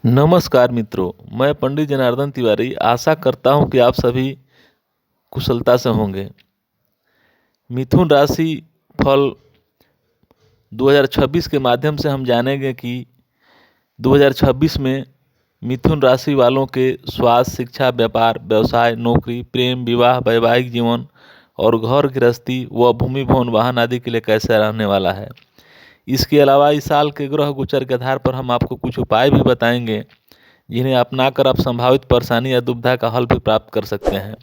नमस्कार मित्रों, मैं पंडित जनार्दन तिवारी आशा करता हूं कि आप सभी कुशलता से होंगे। मिथुन राशि फल 2026 के माध्यम से हम जानेंगे कि 2026 में मिथुन राशि वालों के स्वास्थ्य, शिक्षा, व्यापार, व्यवसाय, नौकरी, प्रेम, विवाह, वैवाहिक जीवन और घर गृहस्थी व भूमि भवन वाहन आदि के लिए कैसा रहने वाला है। इसके अलावा इस साल के ग्रह गोचर के आधार पर हम आपको कुछ उपाय भी बताएंगे जिन्हें अपनाकर आप संभावित परेशानी या दुविधा का हल भी प्राप्त कर सकते हैं।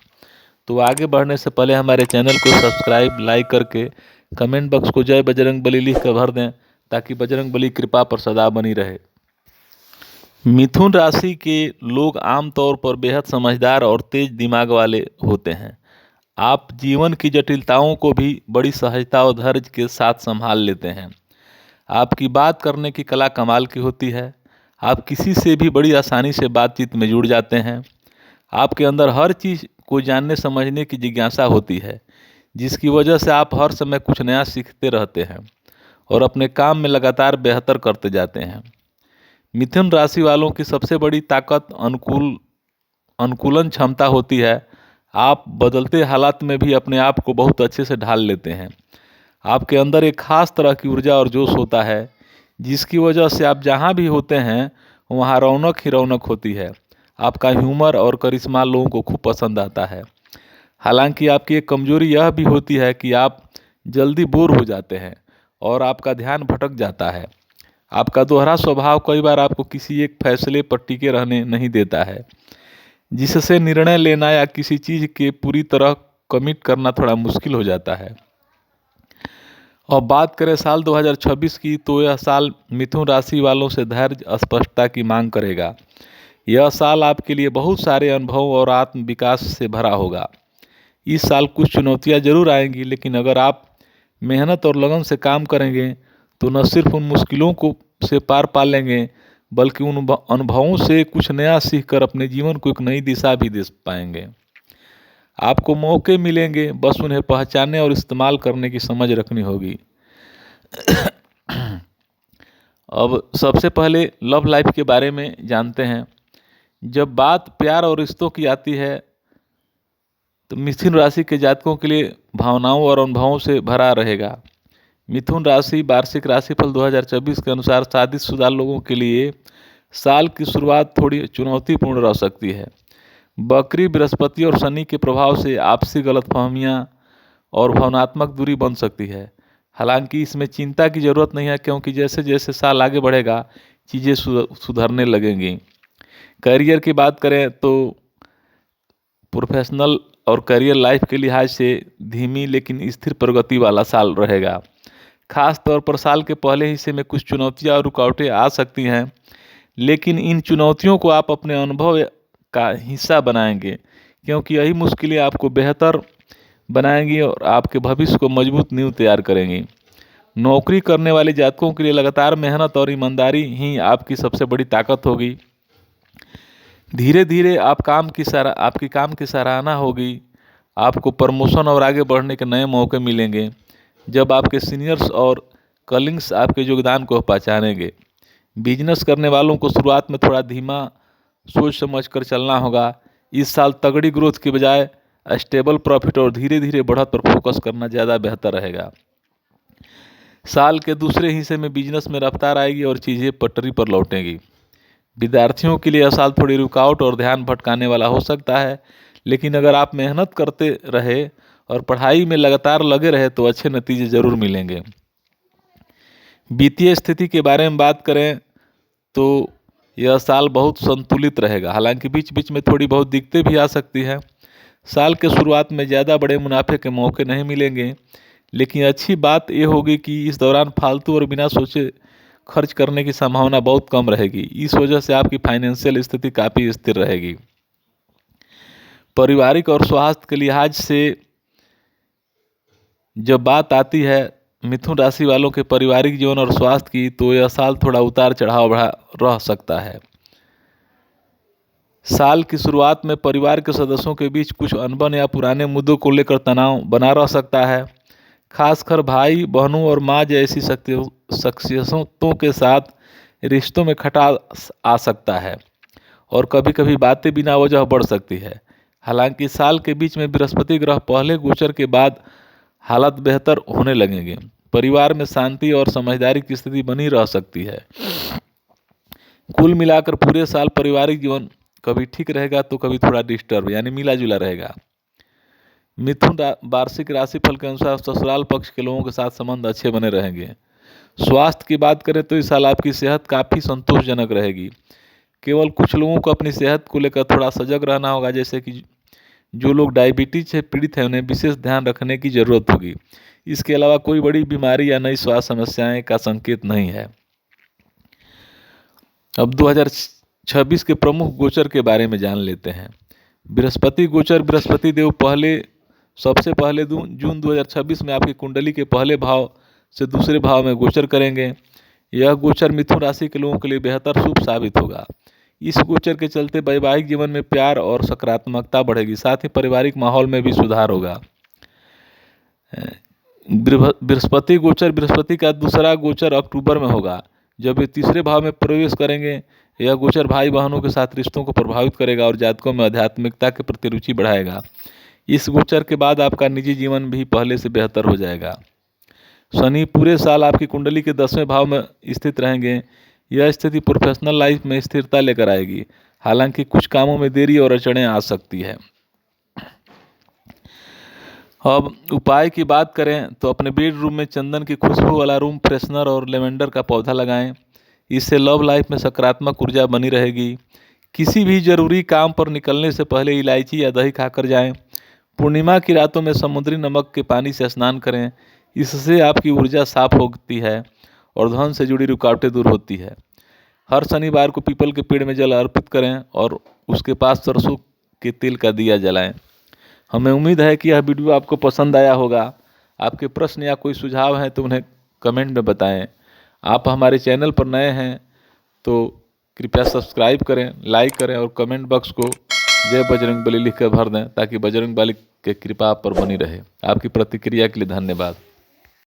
तो आगे बढ़ने से पहले हमारे चैनल को सब्सक्राइब, लाइक करके कमेंट बॉक्स को जय बजरंग बली लिख कर भर दें ताकि बजरंग बली कृपा पर सदा बनी रहे। मिथुन राशि के लोग आमतौर पर बेहद समझदार और तेज दिमाग वाले होते हैं। आप जीवन की जटिलताओं को भी बड़ी सहजता और धैर्य के साथ संभाल लेते हैं। आपकी बात करने की कला कमाल की होती है। आप किसी से भी बड़ी आसानी से बातचीत में जुड़ जाते हैं। आपके अंदर हर चीज़ को जानने समझने की जिज्ञासा होती है, जिसकी वजह से आप हर समय कुछ नया सीखते रहते हैं और अपने काम में लगातार बेहतर करते जाते हैं। मिथुन राशि वालों की सबसे बड़ी ताकत अनुकूलन क्षमता होती है। आप बदलते हालात में भी अपने आप को बहुत अच्छे से ढाल लेते हैं। आपके अंदर एक खास तरह की ऊर्जा और जोश होता है, जिसकी वजह से आप जहाँ भी होते हैं वहाँ रौनक ही रौनक होती है। आपका ह्यूमर और करिश्मा लोगों को खूब पसंद आता है। हालांकि आपकी एक कमजोरी यह भी होती है कि आप जल्दी बोर हो जाते हैं और आपका ध्यान भटक जाता है। आपका दोहरा स्वभाव कई बार आपको किसी एक फैसले पर टिके रहने नहीं देता है, जिससे निर्णय लेना या किसी चीज़ के पूरी तरह कमिट करना थोड़ा मुश्किल हो जाता है। और बात करें साल 2026 की, तो यह साल मिथुन राशि वालों से धैर्य, स्पष्टता की मांग करेगा। यह साल आपके लिए बहुत सारे अनुभव और आत्म विकास से भरा होगा। इस साल कुछ चुनौतियां जरूर आएंगी, लेकिन अगर आप मेहनत और लगन से काम करेंगे तो न सिर्फ उन मुश्किलों को से पार पा लेंगे, बल्कि उन अनुभवों से कुछ नया सीख कर अपने जीवन को एक नई दिशा भी दे पाएंगे। आपको मौके मिलेंगे, बस उन्हें पहचानने और इस्तेमाल करने की समझ रखनी होगी। अब सबसे पहले लव लाइफ के बारे में जानते हैं। जब बात प्यार और रिश्तों की आती है तो मिथुन राशि के जातकों के लिए भावनाओं और अनुभवों से भरा रहेगा। मिथुन राशि वार्षिक राशिफल 2024 के अनुसार शादीशुदा लोगों के लिए साल की शुरुआत थोड़ी चुनौतीपूर्ण रह सकती है। बकरी, बृहस्पति और शनि के प्रभाव से आपसी गलतफहमियां और भावनात्मक दूरी बन सकती है। हालांकि इसमें चिंता की ज़रूरत नहीं है, क्योंकि जैसे जैसे साल आगे बढ़ेगा चीज़ें सुधरने लगेंगी। करियर की बात करें तो प्रोफेशनल और करियर लाइफ के लिहाज से धीमी लेकिन स्थिर प्रगति वाला साल रहेगा। खास तौर पर साल के पहले हिस्से में कुछ चुनौतियां और रुकावटें आ सकती हैं, लेकिन इन चुनौतियों को आप अपने अनुभव का हिस्सा बनाएंगे, क्योंकि यही मुश्किलें आपको बेहतर बनाएंगी और आपके भविष्य को मजबूत नींव तैयार करेंगी। नौकरी करने वाले जातकों के लिए लगातार मेहनत और ईमानदारी ही आपकी सबसे बड़ी ताकत होगी। धीरे धीरे आपकी काम की सराहना होगी। आपको प्रमोशन और आगे बढ़ने के नए मौके मिलेंगे, जब आपके सीनियर्स और कलीग्स आपके योगदान को पहचानेंगे। बिजनेस करने वालों को शुरुआत में थोड़ा धीमा सोच समझ कर चलना होगा। इस साल तगड़ी ग्रोथ के बजाय स्टेबल प्रॉफिट और धीरे धीरे बढ़त पर फोकस करना ज़्यादा बेहतर रहेगा। साल के दूसरे हिस्से में बिजनेस में रफ्तार आएगी और चीज़ें पटरी पर लौटेंगी। विद्यार्थियों के लिए यह साल थोड़ी रुकावट और ध्यान भटकाने वाला हो सकता है, लेकिन अगर आप मेहनत करते रहे और पढ़ाई में लगातार लगे रहे तो अच्छे नतीजे ज़रूर मिलेंगे। वित्तीय स्थिति के बारे में बात करें तो यह साल बहुत संतुलित रहेगा। हालांकि बीच बीच में थोड़ी बहुत दिक्कतें भी आ सकती हैं। साल के शुरुआत में ज़्यादा बड़े मुनाफे के मौके नहीं मिलेंगे, लेकिन अच्छी बात यह होगी कि इस दौरान फालतू और बिना सोचे खर्च करने की संभावना बहुत कम रहेगी। इस वजह से आपकी फाइनेंशियल स्थिति काफ़ी स्थिर रहेगी। पारिवारिक और स्वास्थ्य के लिहाज से जब बात आती है मिथुन राशि वालों के पारिवारिक जीवन और स्वास्थ्य की, तो यह साल थोड़ा उतार चढ़ाव रह सकता है। साल की शुरुआत में परिवार के सदस्यों के बीच कुछ अनबन या पुराने मुद्दों को लेकर तनाव बना रह सकता है। खासकर भाई बहनों और माँ जैसी शख्सियतों के साथ रिश्तों में खटास आ सकता है और कभी कभी बातें बिना वजह बढ़ सकती है। हालांकि साल के बीच में बृहस्पति ग्रह पहले गोचर के बाद हालात बेहतर होने लगेंगे। परिवार में शांति और समझदारी की स्थिति बनी रह सकती है। कुल मिलाकर पूरे साल पारिवारिक जीवन कभी ठीक रहेगा तो कभी थोड़ा डिस्टर्ब यानी मिला जुला रहेगा। मिथुन वार्षिक राशिफल के अनुसार ससुराल पक्ष के लोगों के साथ संबंध अच्छे बने रहेंगे। स्वास्थ्य की बात करें तो इस साल आपकी सेहत काफ़ी संतोषजनक रहेगी। केवल कुछ लोगों को अपनी सेहत को लेकर थोड़ा सजग रहना होगा, जैसे कि जो लोग डायबिटीज से पीड़ित हैं उन्हें विशेष ध्यान रखने की जरूरत होगी। इसके अलावा कोई बड़ी बीमारी या नई स्वास्थ्य समस्याएं का संकेत नहीं है। अब 2026 के प्रमुख गोचर के बारे में जान लेते हैं। बृहस्पति गोचर बृहस्पति देव सबसे पहले जून 2026 में आपकी कुंडली के पहले भाव से दूसरे भाव में गोचर करेंगे। यह गोचर मिथुन राशि के लोगों के लिए बेहतर शुभ साबित होगा। इस गोचर के चलते वैवाहिक जीवन में प्यार और सकारात्मकता बढ़ेगी, साथ ही पारिवारिक माहौल में भी सुधार होगा। बृहस्पति गोचर बृहस्पति का दूसरा गोचर अक्टूबर में होगा, जब ये तीसरे भाव में प्रवेश करेंगे। यह गोचर भाई बहनों के साथ रिश्तों को प्रभावित करेगा और जातकों में आध्यात्मिकता के प्रति रुचि बढ़ाएगा। इस गोचर के बाद आपका निजी जीवन भी पहले से बेहतर हो जाएगा। शनि पूरे साल आपकी कुंडली के 10वें भाव में स्थित रहेंगे। यह स्थिति प्रोफेशनल लाइफ में स्थिरता लेकर आएगी, हालांकि कुछ कामों में देरी और अड़चनें आ सकती है। अब उपाय की बात करें तो अपने बेडरूम में चंदन की खुशबू वाला रूम फ्रेशनर और लेवेंडर का पौधा लगाएं। इससे लव लाइफ में सकारात्मक ऊर्जा बनी रहेगी। किसी भी जरूरी काम पर निकलने से पहले इलायची या दही खाकर जाएं। पूर्णिमा की रातों में समुद्री नमक के पानी से स्नान करें। इससे आपकी ऊर्जा साफ होती है और धन से जुड़ी रुकावटें दूर होती है। हर शनिवार को पीपल के पेड़ में जल अर्पित करें और उसके पास सरसों के तेल का दिया जलाएं। हमें उम्मीद है कि यह वीडियो आपको पसंद आया होगा। आपके प्रश्न या कोई सुझाव हैं तो उन्हें कमेंट में बताएं। आप हमारे चैनल पर नए हैं तो कृपया सब्सक्राइब करें, लाइक करें और कमेंट बॉक्स को जय बजरंगबली लिखकर भर दें, ताकि बजरंगबली की कृपा आप पर बनी रहे। आपकी प्रतिक्रिया के लिए धन्यवाद।